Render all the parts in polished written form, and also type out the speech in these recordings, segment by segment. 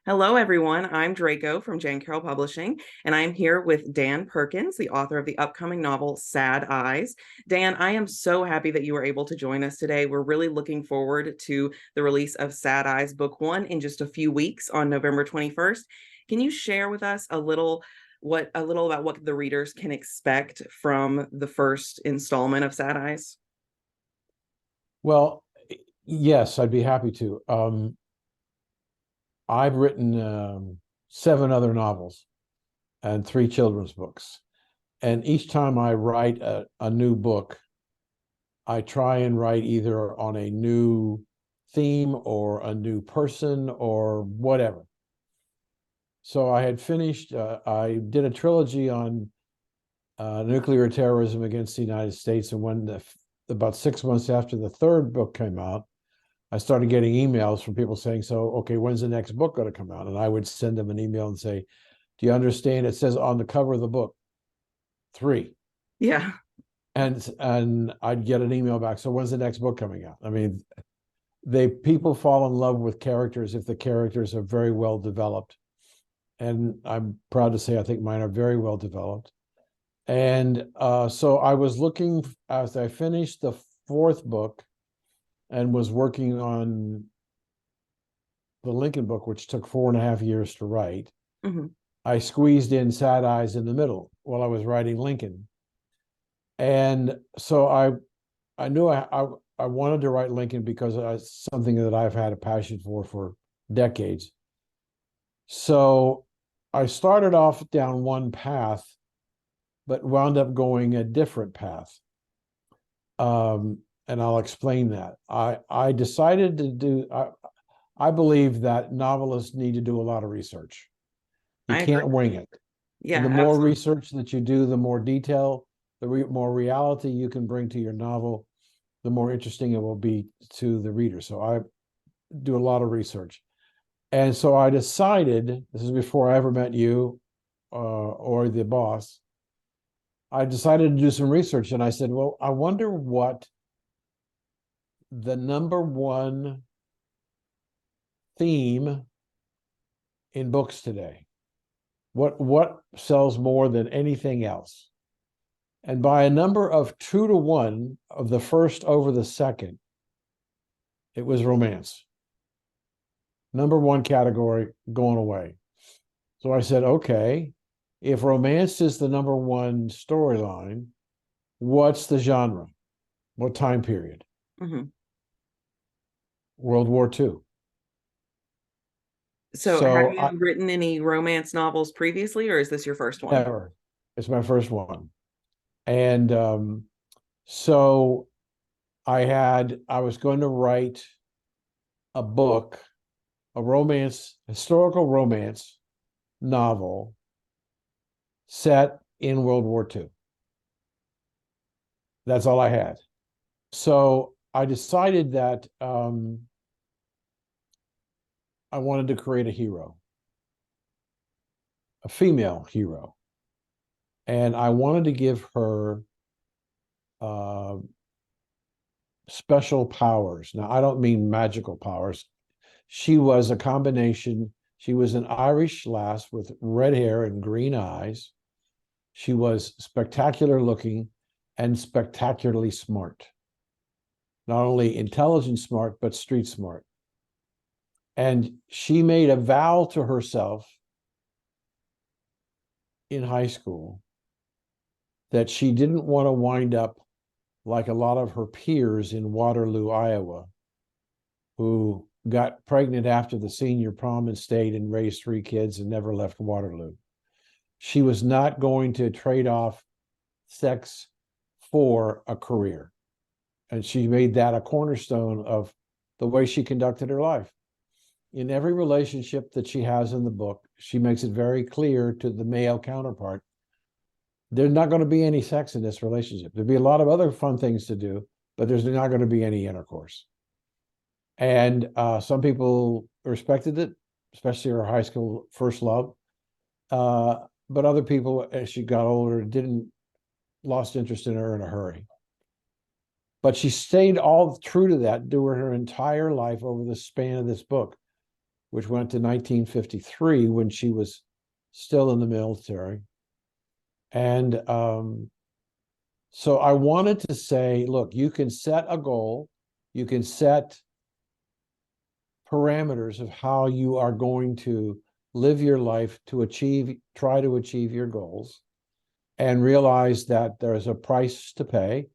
Hello, everyone. I'm Draco from Jan Carroll Publishing, and I'm here with Dan Perkins, the author of the upcoming novel Sad Eyes. Dan, I am so happy that you were able to join us today. We're really looking forward to the release of Sad Eyes Book One in just a few weeks on November 21st. Can you share with us a little about what the readers can expect from the first installment of Sad Eyes? Well, yes, I'd be happy to. I've written seven other novels and three children's books. And each time I write a new book, I try and write either on a new theme or a new person or whatever. So I did a trilogy on nuclear terrorism against the United States. And about 6 months after the third book came out, I started getting emails from people saying, so, okay, when's the next book going to come out? And I would send them an email and say, do you understand? It says on the cover of the book, 3. Yeah, And I'd get an email back. So when's the next book coming out? I mean, people fall in love with characters if the characters are very well developed. And I'm proud to say I think mine are very well developed. And so I was looking as I finished the fourth book and was working on the Lincoln book, which took 4.5 years to write. hmm I squeezed in Sad Eyes in the middle while I was writing Lincoln. And so I knew I wanted to write Lincoln because it's something that I've had a passion for decades. So I started off down one path, but wound up going a different path. And I'll explain that. I decided to do, I believe that novelists need to do a lot of research. You I agree. can't wing it. And Yeah, the more absolutely. research that you do, the more detail, more reality you can bring to your novel, the more interesting it will be to the reader. So I do a lot of research. And so I decided, this is before I ever met you or the boss, I decided to do some research. And I said, well, I wonder what the number one theme in books today. What sells more than anything else? And by a number of 2-to-1 of the first over the second, it was romance. Number one category going away. So I said, okay, if romance is the number one storyline, what's the genre? What time period? hmm World War II. So, have So I you written any romance novels previously, or is this your first one? never, it's my first one. And so I was going to write a book, historical romance novel set in World War II. That's all I had. So I decided that I wanted to create a hero, a female hero. And I wanted to give her uh, special powers. Now, I don't mean magical powers. She was a combination. She was an Irish lass with red hair and green eyes. She was spectacular looking and spectacularly smart. Not only intelligent smart, but street smart. And she made a vow to herself in high school that she didn't want to wind up like a lot of her peers in Waterloo, Iowa, who got pregnant after the senior prom and stayed and raised 3 kids and never left Waterloo. She was not going to trade off sex for a career. And she made that a cornerstone of the way she conducted her life. In every relationship that she has in the book, she makes it very clear to the male counterpart there's not going to be any sex in this relationship. There'll be a lot of other fun things to do, but there's not going to be any intercourse. And some people respected it, especially her high school first love. But other people, as she got older, didn't lost interest in her in a hurry. But she stayed all true to that during her entire life over the span of this book. which went to 1953 when she was still in the military. And so I wanted to say, look, you can set a goal, you can set parameters of how you are going to live your life to try to achieve your goals, and realize that there's a price to pay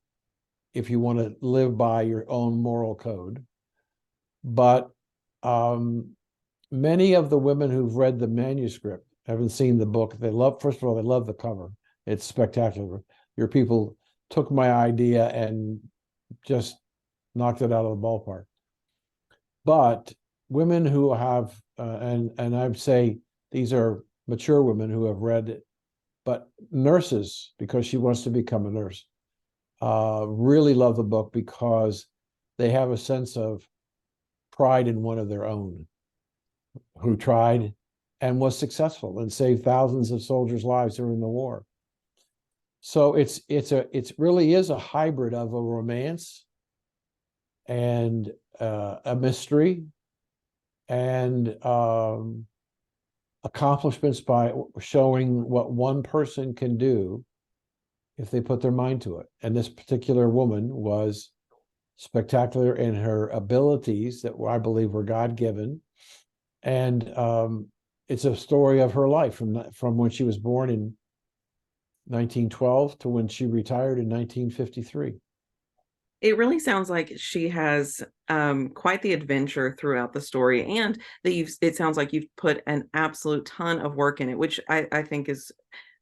if you want to live by your own moral code. But many of the women who've read the manuscript haven't seen the book. They love, first of all, they love the cover. It's spectacular. Your people took my idea and just knocked it out of the ballpark. But women who have, and I'd say these are mature women who have read it, but nurses, because she wants to become a nurse, really love the book because they have a sense of pride in one of their own who tried and was successful and saved thousands of soldiers' lives during the war. So it really is a hybrid of a romance and a mystery and accomplishments by showing what one person can do if they put their mind to it. And this particular woman was spectacular in her abilities that I believe were God-given. And it's a story of her life from when she was born in 1912 to when she retired in 1953. It really sounds like she has quite the adventure throughout the story, and that it sounds like you've put an absolute ton of work in it, which I think is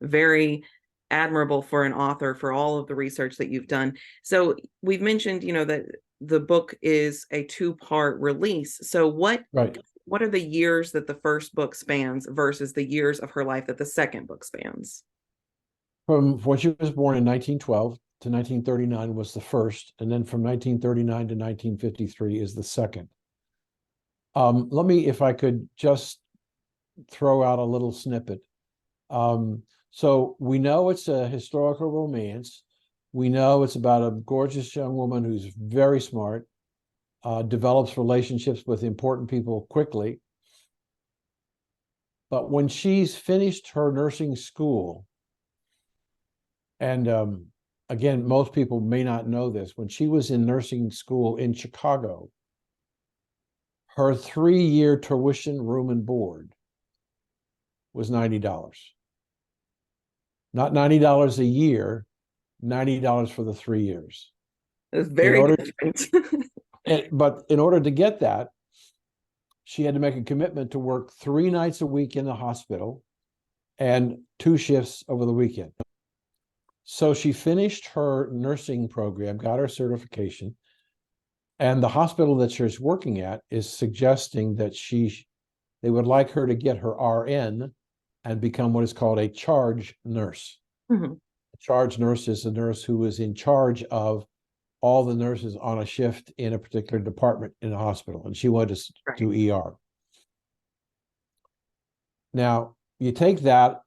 very admirable for an author, for all of the research that you've done. So we've mentioned, that the book is a two-part release. So Right. what are the years that the first book spans versus the years of her life that the second book spans? From when she was born in 1912 to 1939 was the first, and then from 1939 to 1953 is the second. Let me, if I could just throw out a little snippet. So we know it's a historical romance. We know it's about a gorgeous young woman who's very smart, develops relationships with important people quickly. But when she's finished her nursing school, and again, most people may not know this, when she was in nursing school in Chicago, her 3-year tuition, room, and board was $90. Not $90 a year, $90 for the 3 years. It's In very order, different. but in order to get that, she had to make a commitment to work 3 nights a week in the hospital and 2 shifts over the weekend. So she finished her nursing program, got her certification, and the hospital that she's working at is suggesting that they would like her to get her RN and become what is called a charge nurse. Mm-hmm. A charge nurse is a nurse who is in charge of all the nurses on a shift in a particular department in a hospital, and she wanted to do ER. Now, you take that,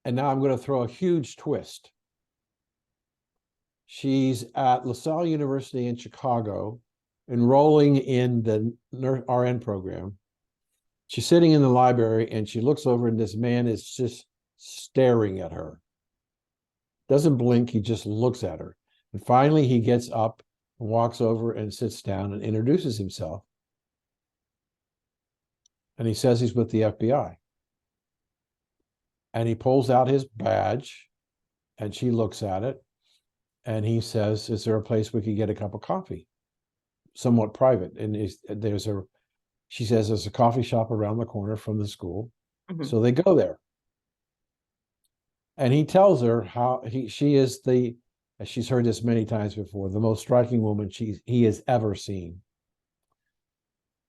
and now I'm going to throw a huge twist. She's at LaSalle University in Chicago, enrolling in the RN program. She's sitting in the library, and she looks over, and this man is just staring at her. Doesn't blink, he just looks at her. And finally, he gets up and walks over and sits down and introduces himself. And he says he's with the FBI. And he pulls out his badge, and she looks at it. And he says, is there a place we could get a cup of coffee? Somewhat private. And she says, there's a coffee shop around the corner from the school. Mm-hmm. So they go there. And he tells her how she is as she's heard this many times before, the most striking woman he has ever seen.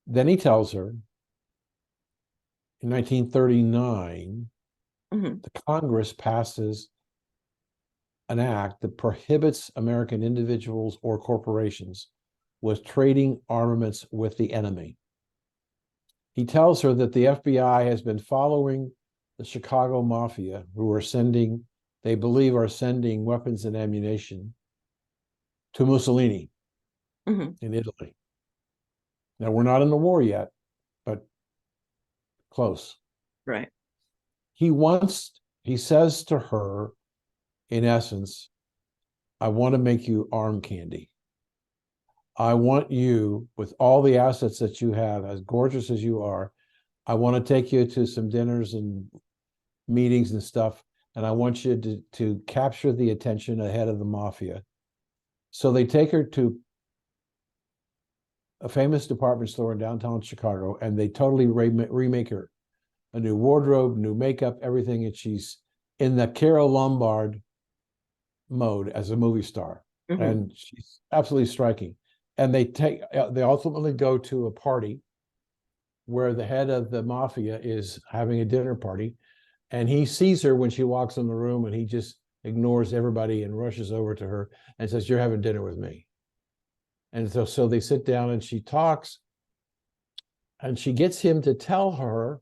Then he tells her in 1939, mm-hmm. the Congress passes an act that prohibits American individuals or corporations with trading armaments with the enemy. He tells her that the FBI has been following the Chicago Mafia, who they believe are sending weapons and ammunition to Mussolini, mm-hmm. in Italy. Now, we're not in the war yet, but close. Right. He says to her, in essence, I want to make you arm candy. I want you, with all the assets that you have, as gorgeous as you are, I want to take you to some dinners and meetings and stuff, and I want you to capture the attention ahead of the mafia. So they take her to a famous department store in downtown Chicago, and they totally remake her. A new wardrobe, new makeup, everything, and she's in the Carole Lombard mode as a movie star, Hmm. and she's absolutely striking. And they ultimately go to a party where the head of the mafia is having a dinner party, and he sees her when she walks in the room, and he just ignores everybody and rushes over to her and says, "You're having dinner with me." And so they sit down, and she talks, and she gets him to tell her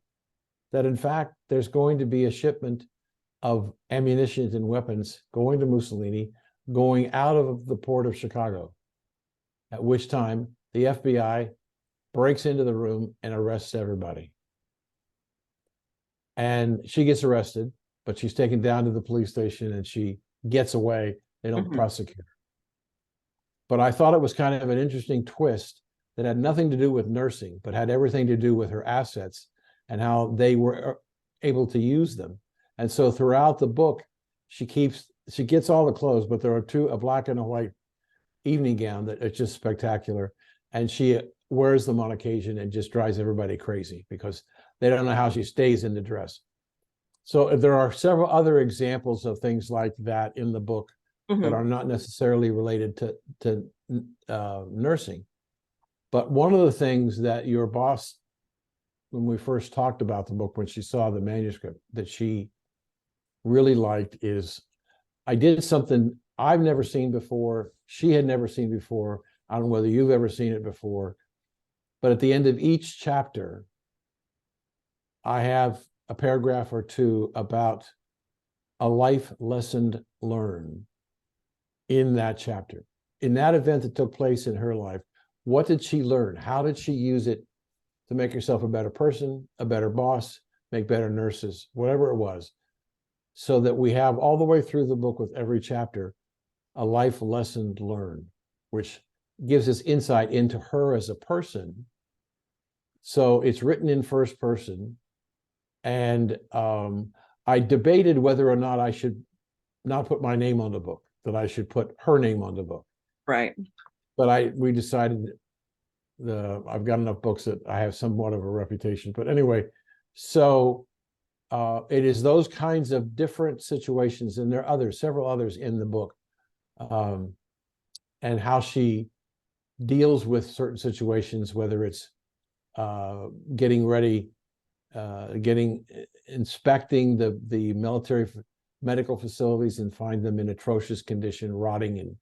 that in fact there's going to be a shipment of ammunition and weapons going to Mussolini, going out of the port of Chicago, at which time the FBI breaks into the room and arrests everybody. And she gets arrested, but she's taken down to the police station and she gets away. They don't Hmm. prosecute her. But I thought it was kind of an interesting twist that had nothing to do with nursing, but had everything to do with her assets and how they were able to use them. And so throughout the book, she gets all the clothes, but there are a black and a white evening gown that is just spectacular. And she wears them on occasion and just drives everybody crazy because they don't know how she stays in the dress. So there are several other examples of things like that in the book that Hmm. are not necessarily related to nursing. But one of the things that your boss, when we first talked about the book, when she saw the manuscript, that she really liked is I did something I've never seen before. She had never seen before. I don't know whether you've ever seen it before, but at the end of each chapter, I have a paragraph or two about a life lesson learned in that chapter. In that event that took place in her life, what did she learn? How did she use it to make herself a better person, a better boss, make better nurses, whatever it was, so that we have all the way through the book with every chapter a life lesson learned, which gives us insight into her as a person. So it's written in first person. And I debated whether or not I should not put my name on the book, that I should put her name on the book. Right. But we decided I've got enough books that I have somewhat of a reputation. But anyway, so it is those kinds of different situations, and there are several others in the book, and how she deals with certain situations, whether it's getting ready, inspecting the military medical facilities and find them in atrocious condition, rotting and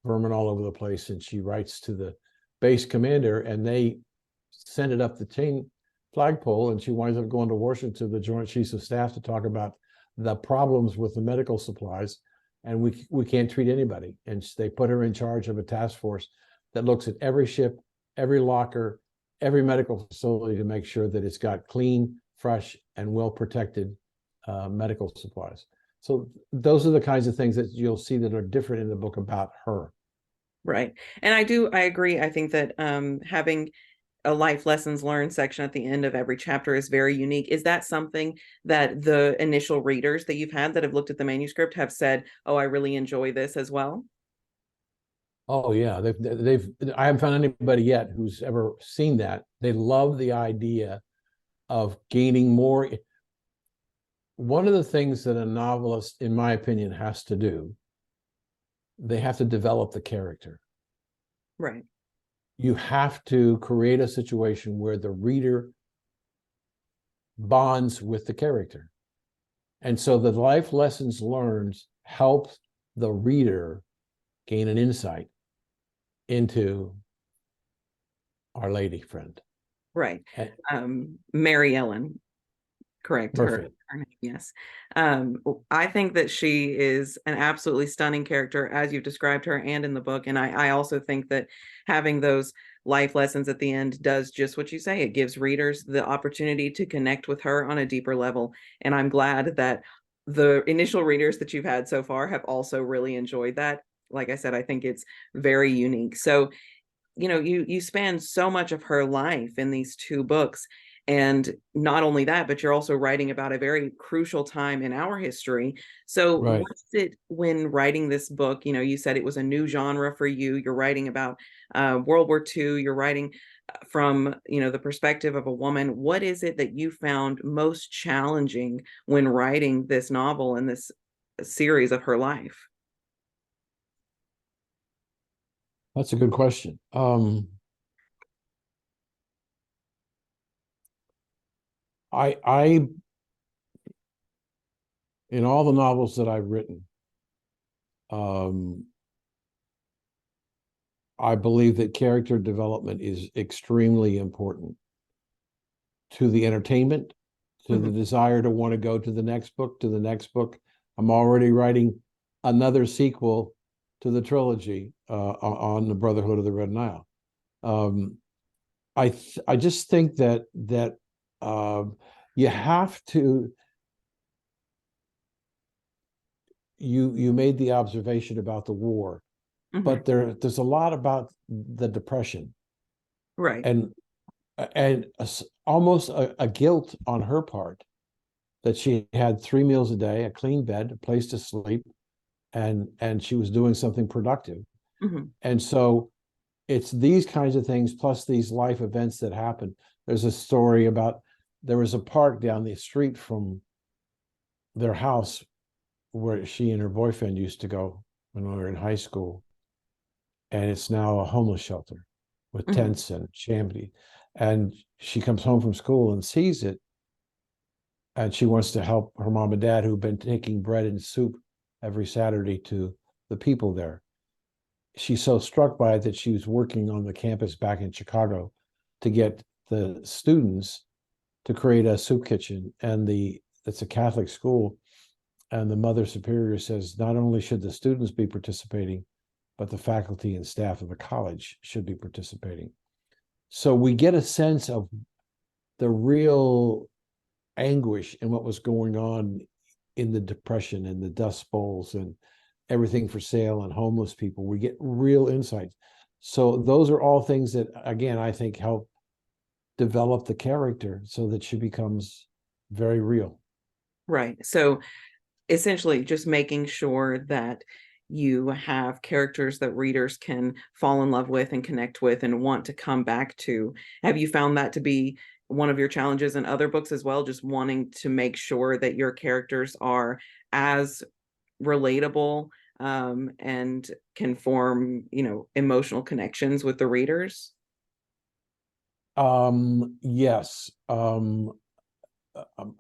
vermin all over the place. And she writes to the base commander, and they send it up the chain flagpole, and she winds up going to Washington to the Joint Chiefs of Staff to talk about the problems with the medical supplies, and we can't treat anybody. And they put her in charge of a task force that looks at every ship, every locker, every medical facility to make sure that it's got clean, fresh, and well protected medical supplies. So those are the kinds of things that you'll see that are different in the book about her. Right. And I agree. I think that having a life lessons learned section at the end of every chapter is very unique. Is that something that the initial readers that you've had that have looked at the manuscript have said, "Oh, I really enjoy this as well"? Oh yeah, I haven't found anybody yet who's ever seen that. They love the idea of gaining more. One of the things that a novelist, in my opinion, has to do, they have to develop the character. Right. You have to create a situation where the reader bonds with the character. And so the life lessons learned help the reader gain an insight into our lady friend. Right. And Mary Ellen, correct. Murphy. Her name, yes. I think that she is an absolutely stunning character as you've described her and in the book. And I also think that having those life lessons at the end does just what you say. It gives readers the opportunity to connect with her on a deeper level. And I'm glad that the initial readers that you've had so far have also really enjoyed that. Like I said, I think it's very unique. So, you span so much of her life in these two books. And not only that, but you're also writing about a very crucial time in our history. So Right. what's it when writing this book? You said it was a new genre for you. You're writing about World War II. You're writing from the perspective of a woman. What is it that you found most challenging when writing this novel and this series of her life? That's a good question. I in all the novels that I've written, um, I believe that character development is extremely important to the entertainment, to the Mhm. desire to want to go to the next book, to the next book. I'm already writing another sequel to the trilogy on the Brotherhood of the Red Nile. Um, I just think that you have to. You made the observation about the war, Mhm. but there's a lot about the depression Right. and almost a guilt on her part that she had 3 meals a day, a clean bed, a place to sleep, and she was doing something productive. Mhm. And so it's these kinds of things plus these life events that happen. There's a story about there was a park down the street from their house where she and her boyfriend used to go when we were in high school, and it's now a homeless shelter with Mhm. tents and shanty. And she comes home from school and sees it, and she wants to help her mom and dad who've been taking bread and soup every Saturday to the people there. She's so struck by it that she was working on the campus back in Chicago to get the students to create a soup kitchen. And it's a Catholic school, and the mother superior says not only should the students be participating, but the faculty and staff of the college should be participating. So we get a sense of the real anguish and what was going on in the depression and the dust bowls and everything for sale and homeless people. We get real insights. So those are all things that, again, I think help develop the character so that she becomes very real. Right. So essentially just making sure that you have characters that readers can fall in love with and connect with and want to come back to. Have you found that to be one of your challenges in other books as well? Just wanting to make sure that your characters are as relatable and can form, emotional connections with the readers? Yes.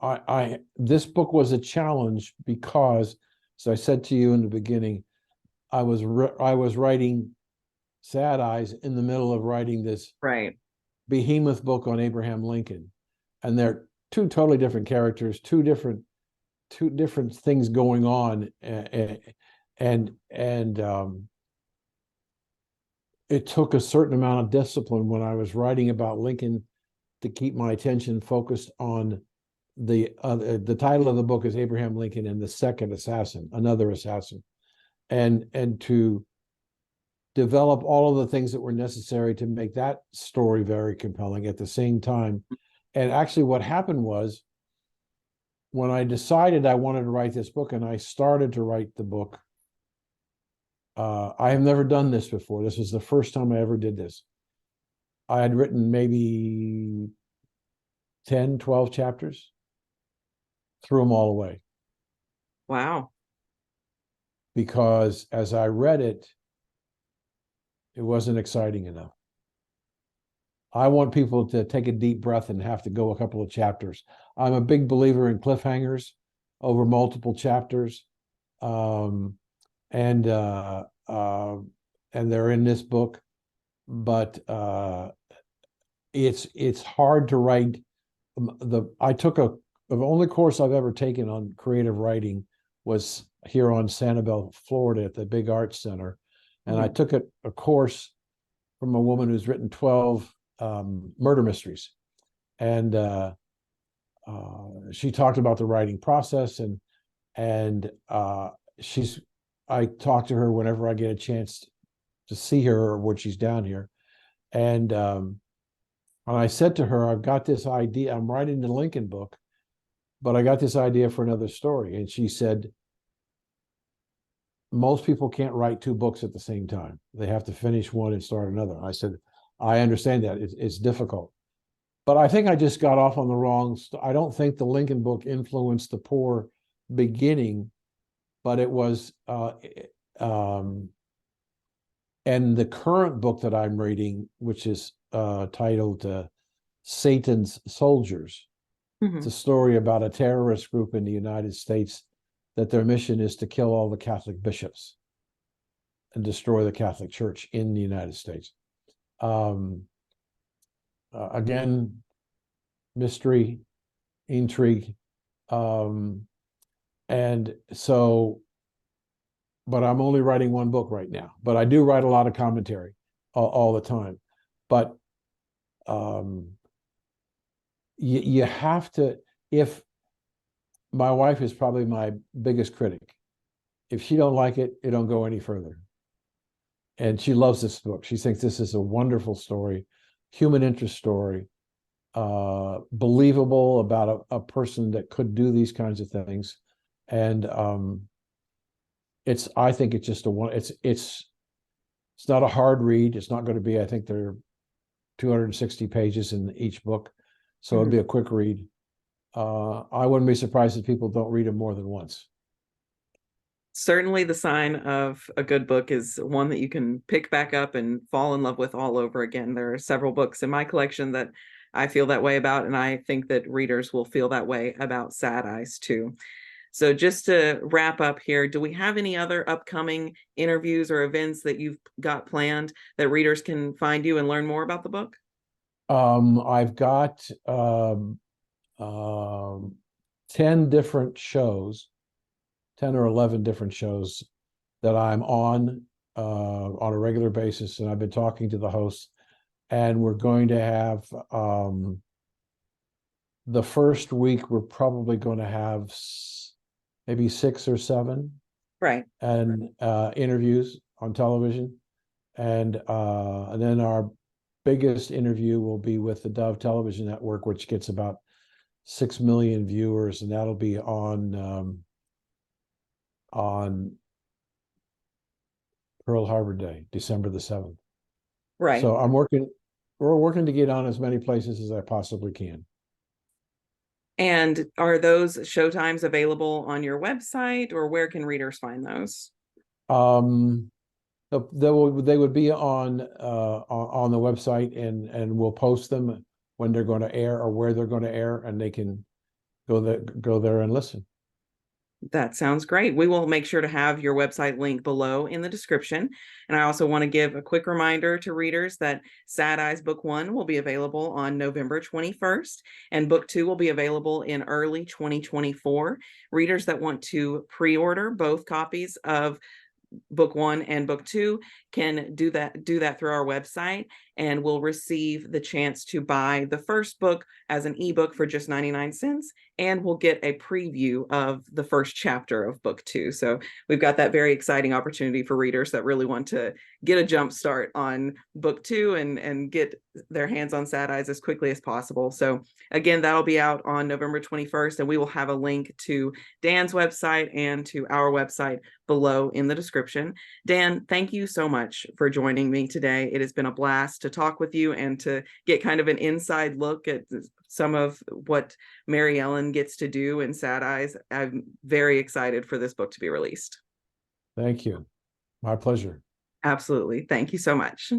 I this book was a challenge because, as I said to you in the beginning, I was writing Sad Eyes in the middle of writing this Right. behemoth book on Abraham Lincoln, and they're two totally different characters, two different things going on, and it took a certain amount of discipline when I was writing about Lincoln to keep my attention focused on the title of the book is Abraham Lincoln and the Second Assassin, another assassin, and to develop all of the things that were necessary to make that story very compelling at the same time. And actually, what happened was when I decided I wanted to write this book and I started to write the book, I have never done this before. This was the first time I ever did this. I had written maybe 10, 12 chapters, threw them all away Wow. because as I read it, it wasn't exciting enough. I want people to take a deep breath and have to go a couple of chapters. I'm a big believer in cliffhangers over multiple chapters. Um, and and they're in this book, but it's hard to write. I took the only course I've ever taken on creative writing was here on Sanibel, Florida, at the Big Arts Center, and I Mhm. took a course from a woman who's written 12 murder mysteries. And she talked about the writing process, and she's I talk to her whenever I get a chance to see her or when she's down here. And I said to her, I've got this idea. I'm writing the Lincoln book, but I got this idea for another story. And she said, most people can't write two books at the same time. They have to finish one and start another. I said, I understand that. It's difficult. But I think I just got off on the wrong. I don't think the Lincoln book influenced the poor beginning, but it was, and the current book that I'm reading, which is titled Satan's Soldiers. Mm-hmm. It's a story about a terrorist group in the United States that their mission is to kill all the Catholic bishops and destroy the Catholic Church in the United States. Again, mystery, intrigue. And so, but I'm only writing one book right now. But I do write a lot of commentary all the time. But you have to, if my wife is probably my biggest critic. If she don't like it, it don't go any further. And she loves this book. She thinks this is a wonderful story, human interest story, believable about a person that could do these kinds of things. And I think it's just it's not a hard read. It's not going to be, I think there are 260 pages in each book. So it'd be a quick read. I wouldn't be surprised if people don't read it more than once. Certainly the sign of a good book is one that you can pick back up and fall in love with all over again. There are several books in my collection that I feel that way about, and I think that readers will feel that way about Sad Eyes too. So just to wrap up here, do we have any other upcoming interviews or events that you've got planned that readers can find you and learn more about the book? I've got 10 different shows, 10 or 11 different shows that I'm on a regular basis. And I've been talking to the hosts, and we're going to have, the first week, we're probably going to have maybe 6 or 7 Right. and interviews on television. And then our biggest interview will be with the Dove Television Network, which gets about 6 million viewers, and that'll be on Pearl Harbor Day, December the 7th. Right. So we're working to get on as many places as I possibly can. And are those showtimes available on your website, or where can readers find those? They would be on the website, and we'll post them when they're going to air or where they're going to air, and they can go there and listen. That sounds great. We will make sure to have your website link below in the description. And I also want to give a quick reminder to readers that Sad Eyes Book 1 will be available on November 21st, and Book 2 will be available in early 2024. Readers that want to pre-order both copies of Book 1 and Book 2 can do that through our website, and will receive the chance to buy the first book as an ebook for just 99 cents, and we'll get a preview of the first chapter of Book 2. So we've got that very exciting opportunity for readers that really want to get a jump start on Book 2 and get their hands on Sad Eyes as quickly as possible. So again, that'll be out on November 21st, and we will have a link to Dan's website and to our website below in the description. Dan, thank you so much for joining me today. It has been a blast to talk with you and to get kind of an inside look at some of what Mary Ellen gets to do in Sad Eyes. I'm very excited for this book to be released. Thank you. My pleasure. Absolutely. Thank you so much.